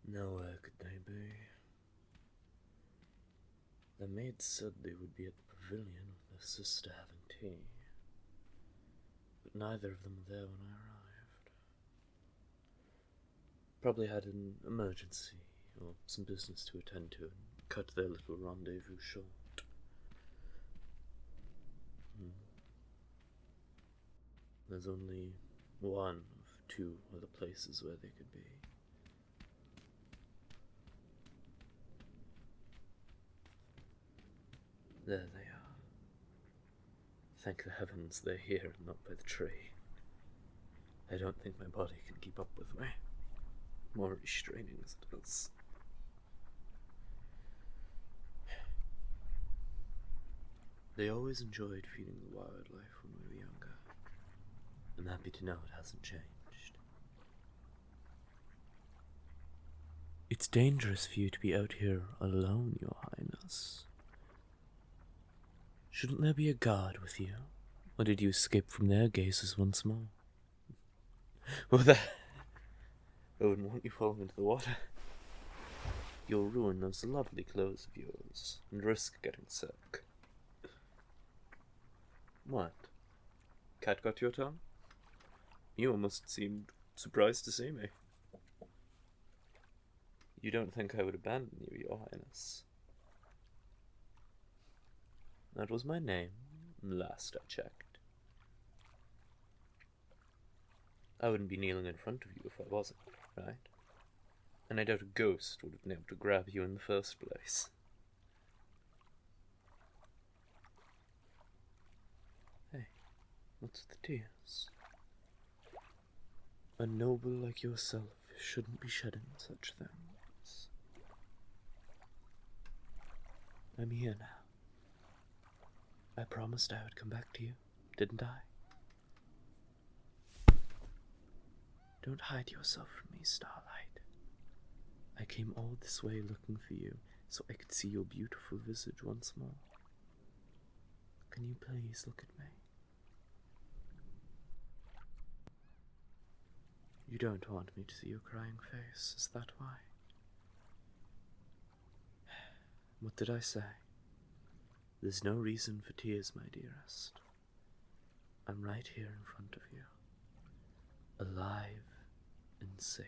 Nowhere could they be. The maid said they would be at the pavilion with their sister having tea, but neither of them were there when I arrived. Probably had an emergency or some business to attend to and cut their little rendezvous short. There's only one of two other places where they could be. There they are. Thank the heavens they're here and not by the tree. I don't think my body can keep up with me. More restraining as it is. They always enjoyed feeding the wildlife when we were younger. I'm happy to know it hasn't changed. It's dangerous for you to be out here alone, Your Highness. Shouldn't there be a guard with you? Or did you escape from their gazes once more? Well, I wouldn't want you falling into the water. You'll ruin those lovely clothes of yours and risk getting sick. What? Cat got your tongue? You almost seemed surprised to see me. You don't think I would abandon you, Your Highness? That was my name, last I checked. I wouldn't be kneeling in front of you if I wasn't, right? And I doubt a ghost would have been able to grab you in the first place. Hey, what's the tears? A noble like yourself shouldn't be shedding such things. I'm here now. I promised I would come back to you, didn't I? Don't hide yourself from me, Starlight. I came all this way looking for you so I could see your beautiful visage once more. Can you please look at me? You don't want me to see your crying face, is that why? What did I say? There's no reason for tears, my dearest. I'm right here in front of you, alive and safe.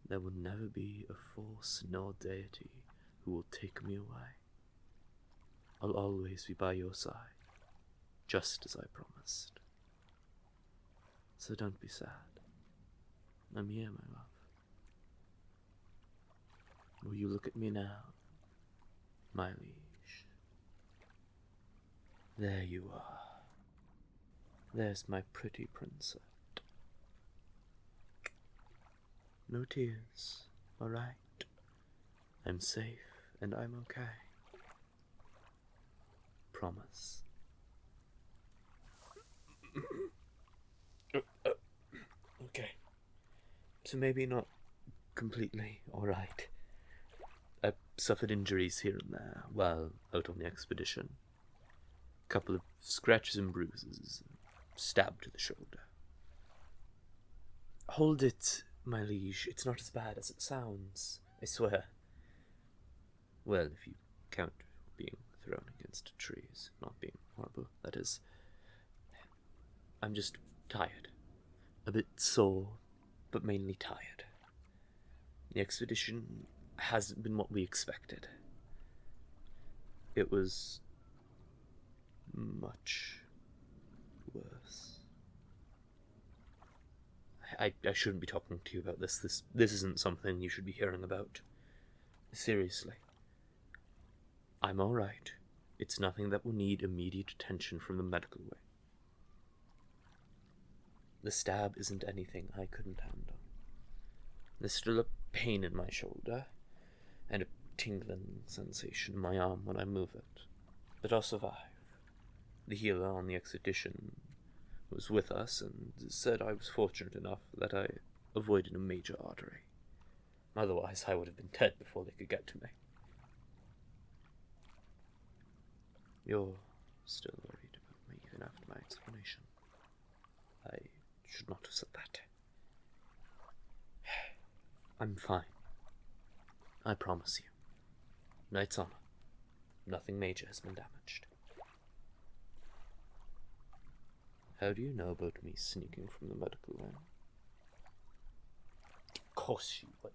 There will never be a force nor deity who will take me away. I'll always be by your side, just as I promised. So don't be sad. I'm here, my love. Will you look at me now, my liege? There you are. There's my pretty princess. No tears, all right? I'm safe and I'm okay. Promise. Okay. So maybe not completely all right. I suffered injuries here and there while out on the expedition. A couple of scratches and bruises, stab to the shoulder. Hold it, my liege. It's not as bad as it sounds, I swear. Well, if you count being thrown against trees, not being horrible, that is. I'm just tired. A bit sore, but mainly tired. The expedition hasn't been what we expected. It was much worse. I shouldn't be talking to you about this. This isn't something you should be hearing about. Seriously. I'm alright. It's nothing that will need immediate attention from the medical wing. The stab isn't anything I couldn't handle. There's still a pain in my shoulder, and a tingling sensation in my arm when I move it. But I'll survive. The healer on the expedition was with us and said I was fortunate enough that I avoided a major artery. Otherwise, I would have been dead before they could get to me. You're still worried about me even after my explanation. I should not have said that. I'm fine. I promise you. Knight's honor. Nothing major has been damaged. How do you know about me sneaking from the medical wing? Of course you would.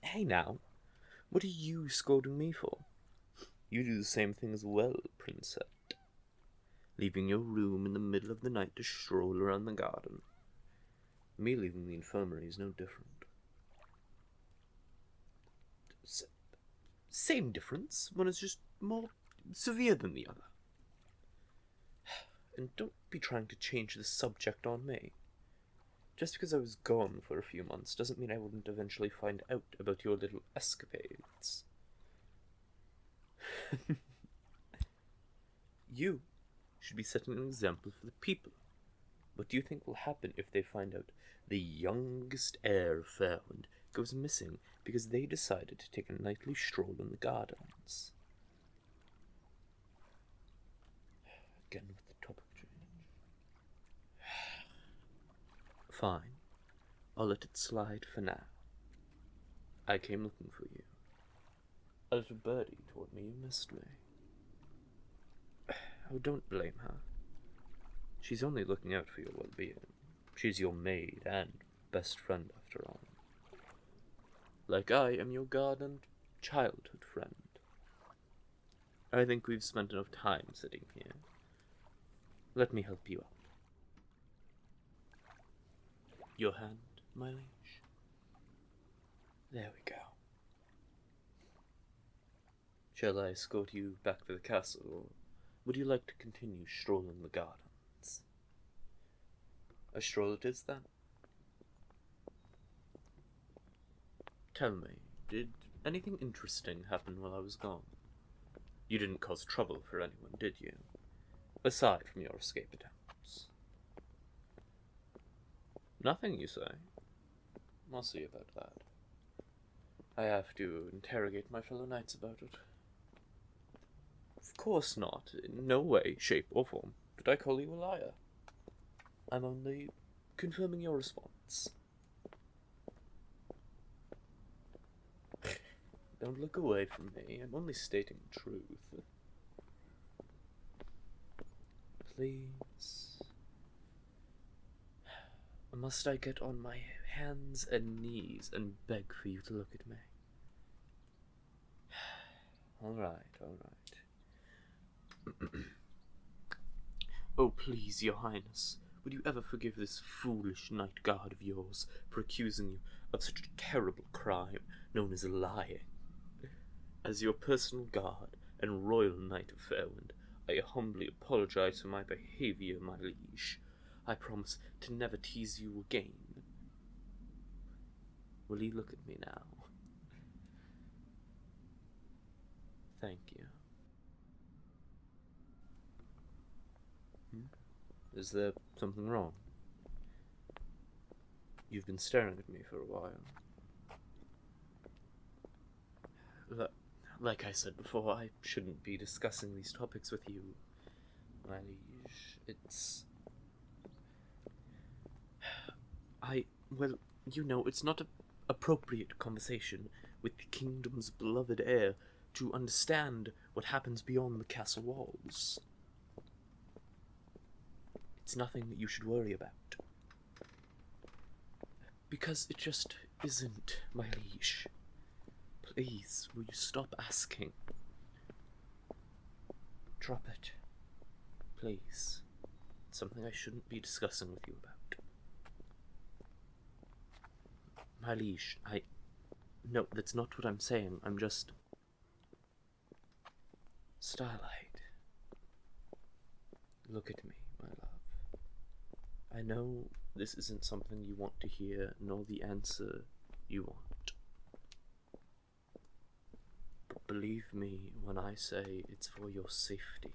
Hey now, what are you scolding me for? You do the same thing as well, Princess. Leaving your room in the middle of the night to stroll around the garden. Me leaving the infirmary is no different. Same difference. One is just more severe than the other. And don't be trying to change the subject on me. Just because I was gone for a few months doesn't mean I wouldn't eventually find out about your little escapades. You should be setting an example for the people. What do you think will happen if they find out the youngest heir of Fairwind goes missing because they decided to take a nightly stroll in the gardens? Again with the topic change. Fine. I'll let it slide for now. I came looking for you. A little birdie told me you missed me. Oh, don't blame her. She's only looking out for your well-being. She's your maid and best friend, after all. Like I am your guard and childhood friend. I think we've spent enough time sitting here. Let me help you out. Your hand, my liege. There we go. Shall I escort you back to the castle, or would you like to continue strolling the gardens? A stroll it is, then? Tell me, did anything interesting happen while I was gone? You didn't cause trouble for anyone, did you? Aside from your escape attempts. Nothing, you say? I'll see about that. I have to interrogate my fellow knights about it. Of course not. In no way, shape, or form did I call you a liar. I'm only confirming your response. Don't look away from me. I'm only stating the truth. Please. Must I get on my hands and knees and beg for you to look at me? All right, all right. Oh, please, your highness, would you ever forgive this foolish knight guard of yours for accusing you of such a terrible crime known as lying? As your personal guard and royal knight of Fairwind, I humbly apologize for my behavior, my liege. I promise to never tease you again. Will you look at me now? Thank you. Is there something wrong? You've been staring at me for a while. Like I said before, I shouldn't be discussing these topics with you, my liege. It's... well, you know, it's not an appropriate conversation with the kingdom's beloved heir to understand what happens beyond the castle walls. It's nothing that you should worry about. Because it just isn't, my liege. Please, will you stop asking? Drop it. Please. It's something I shouldn't be discussing with you about. My liege, No, that's not what I'm saying. I'm just... Starlight. Look at me, my love. I know this isn't something you want to hear, nor the answer you want. But believe me when I say it's for your safety.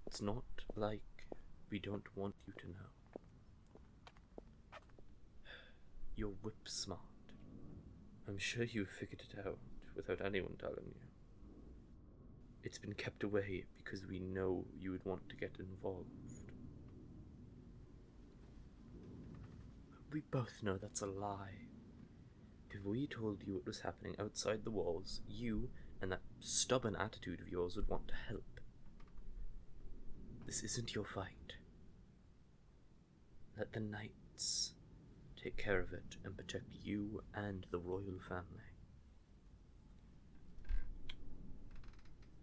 It's not like we don't want you to know. You're whip smart. I'm sure you've figured it out without anyone telling you. It's been kept away because we know you would want to get involved. We both know that's a lie. If we told you what was happening outside the walls, you and that stubborn attitude of yours would want to help. This isn't your fight. Let the knights take care of it and protect you and the royal family.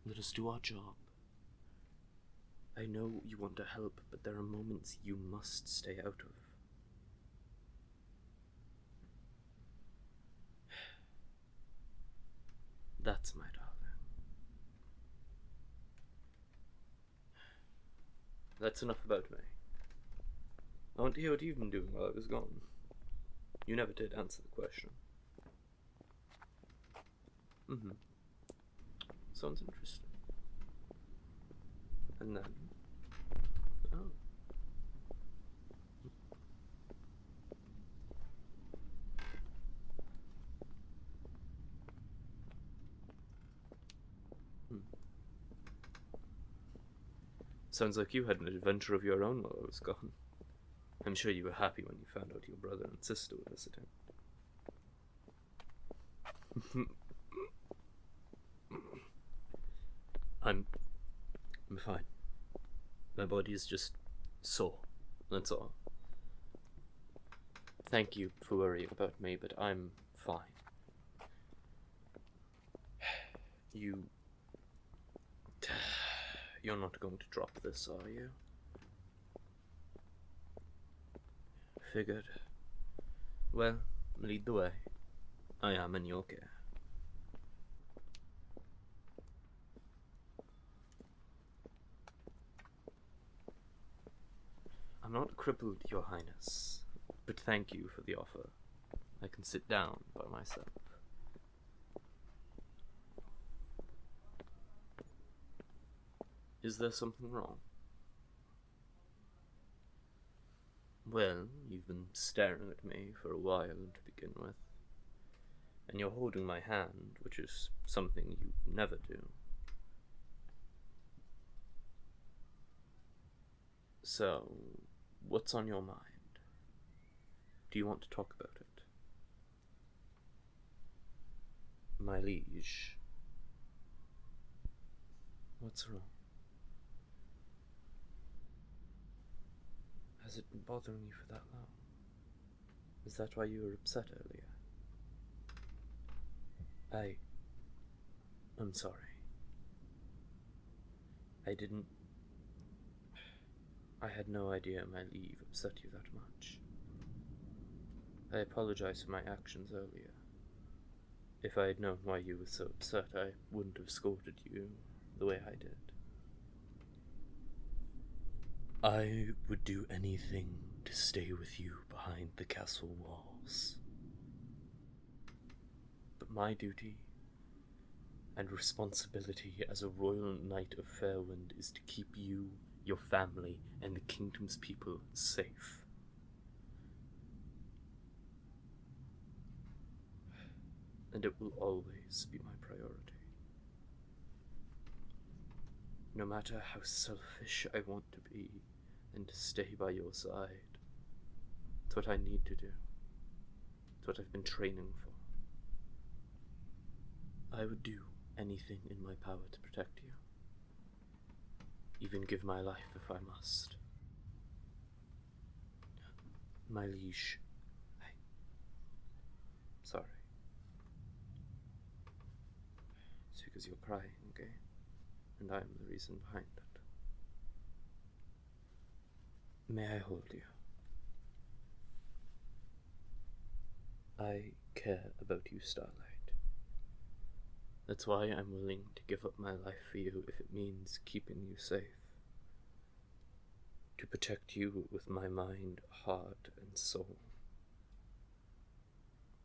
Let us do our job. I know you want to help, but there are moments you must stay out of. That's my darling. That's enough about me. I want to hear what you've been doing while I was gone. You never did answer the question. Sounds interesting. And then... oh. Sounds like you had an adventure of your own while I was gone. I'm sure you were happy when you found out your brother and sister were visiting. I'm fine. My body is just sore, that's all. Thank you for worrying about me, but I'm fine. You're not going to drop this, are you? Figured. Well, lead the way. I am in your care. I'm not crippled, Your Highness, but thank you for the offer. I can sit down by myself. Is there something wrong? Well, you've been staring at me for a while to begin with, and you're holding my hand, which is something you never do. So, what's on your mind? Do you want to talk about it? My liege. What's wrong? Has it been bothering you for that long? Is that why you were upset earlier? I'm sorry. I had no idea my leave upset you that much. I apologize for my actions earlier. If I had known why you were so upset, I wouldn't have scolded you the way I did. I would do anything to stay with you behind the castle walls. But my duty and responsibility as a royal knight of Fairwind is to keep you, your family, and the kingdom's people safe. And it will always be my priority. No matter how selfish I want to be, and to stay by your side. It's what I need to do. It's what I've been training for. I would do anything in my power to protect you. Even give my life if I must. My liege, sorry. It's because you're crying, okay? And I'm the reason behind it. May I hold you? I care about you, Starlight. That's why I'm willing to give up my life for you if it means keeping you safe. To protect you with my mind, heart, and soul.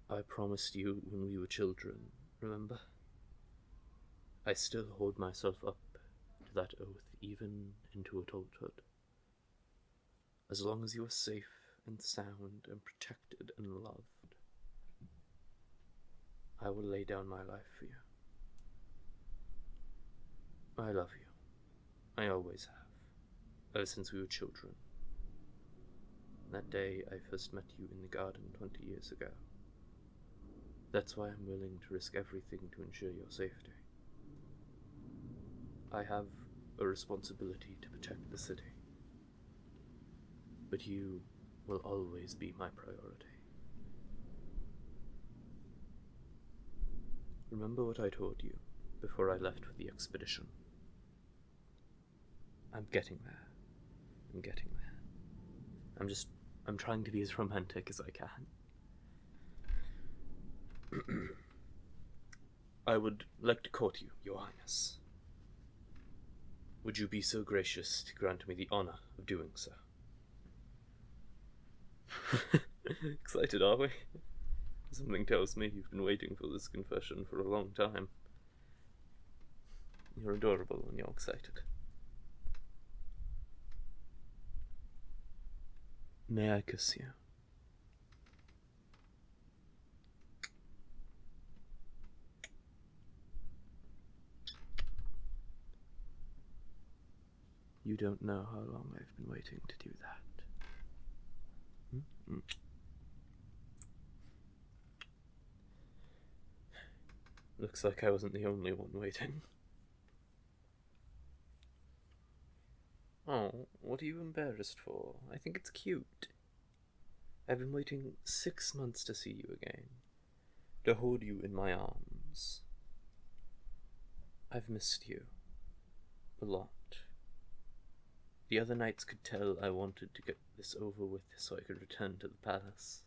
I promised you when we were children, remember? I still hold myself up to that oath even into adulthood. As long as you are safe and sound and protected and loved, I will lay down my life for you. I love you. I always have, ever since we were children. That day I first met you in the garden 20 years ago. That's why I'm willing to risk everything to ensure your safety. I have a responsibility to protect the city. But you will always be my priority. Remember what I told you before I left for the expedition. I'm getting there. I'm getting there. I'm trying to be as romantic as I can. I would like to court you, Your Highness. Would you be so gracious to grant me the honor of doing so? Excited, are we? Something tells me you've been waiting for this confession for a long time. You're adorable when you're excited. May I kiss you? You don't know how long I've been waiting to do that. Mm-hmm. Looks like I wasn't the only one waiting. Oh, what are you embarrassed for? I think it's cute. I've been waiting 6 months to see you again, to hold you in my arms. I've missed you. A lot. The other knights could tell I wanted to get this over with so I could return to the palace.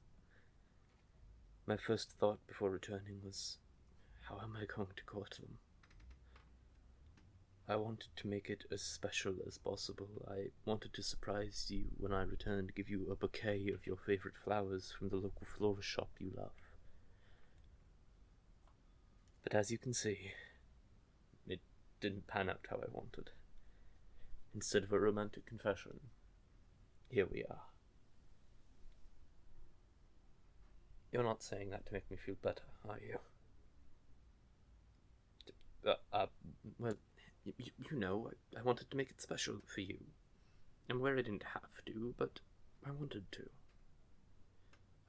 My first thought before returning was, how am I going to court them? I wanted to make it as special as possible. I wanted to surprise you when I returned, give you a bouquet of your favorite flowers from the local florist shop you love. But as you can see, it didn't pan out how I wanted. Instead of a romantic confession, here we are. You're not saying that to make me feel better, are you? Well, you know, I wanted to make it special for you. I'm aware I didn't have to, but I wanted to.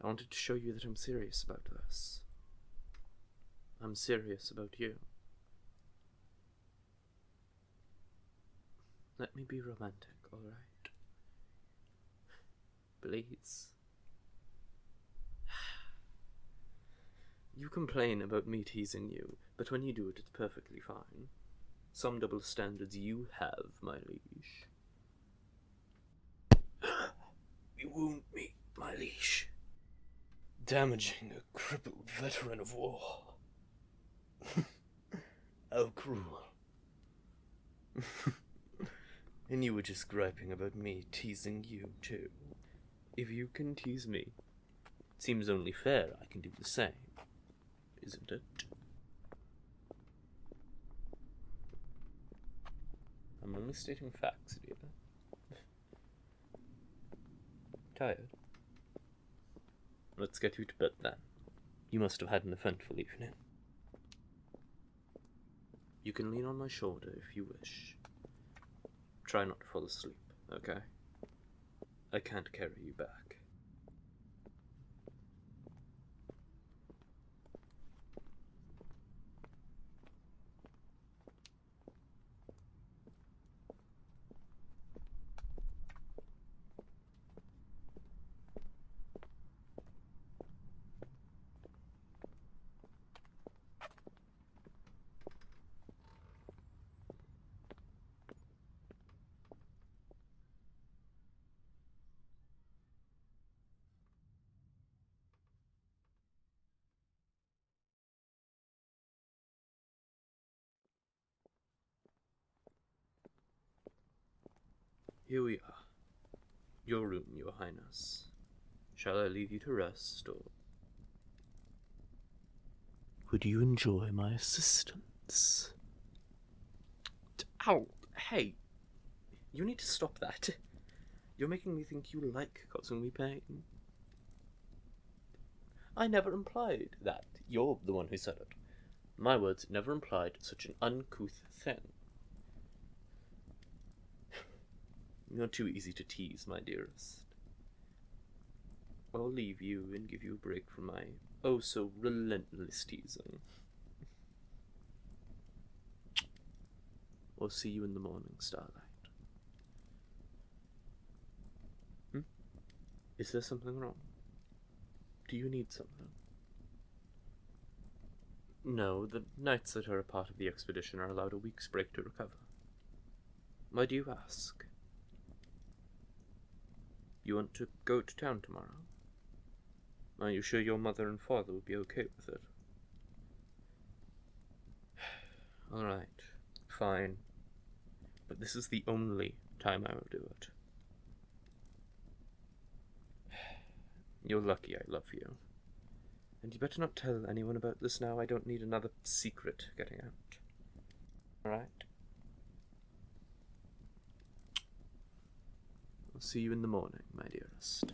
I wanted to show you that I'm serious about this. I'm serious about you. Let me be romantic, alright? Please. You complain about me teasing you, but when you do it, it's perfectly fine. Some double standards you have, my liege. You wound me, my liege. Damaging a crippled veteran of war. How cruel. And you were just griping about me teasing you, too. If you can tease me, it seems only fair I can do the same, isn't it? I'm only stating facts, dear. Tired? Let's get you to bed then. You must have had an eventful evening. You can lean on my shoulder if you wish. Try not to fall asleep, okay? I can't carry you back. Here we are. Your room, Your Highness. Shall I leave you to rest, or would you enjoy my assistance? Ow! Hey! You need to stop that. You're making me think you like causing me pain. I never implied that. You're the one who said it. My words never implied such an uncouth thing. You're too easy to tease, my dearest. I'll leave you and give you a break from my oh-so-relentless teasing. I'll see you in the morning, Starlight. Is there something wrong? Do you need something? No, the knights that are a part of the expedition are allowed a week's break to recover. Why do you ask? You want to go to town tomorrow? Are you sure your mother and father will be okay with it? Alright, fine. But this is the only time I will do it. You're lucky I love you. And you better not tell anyone about this now. I don't need another secret getting out. Alright? I'll see you in the morning, my dearest.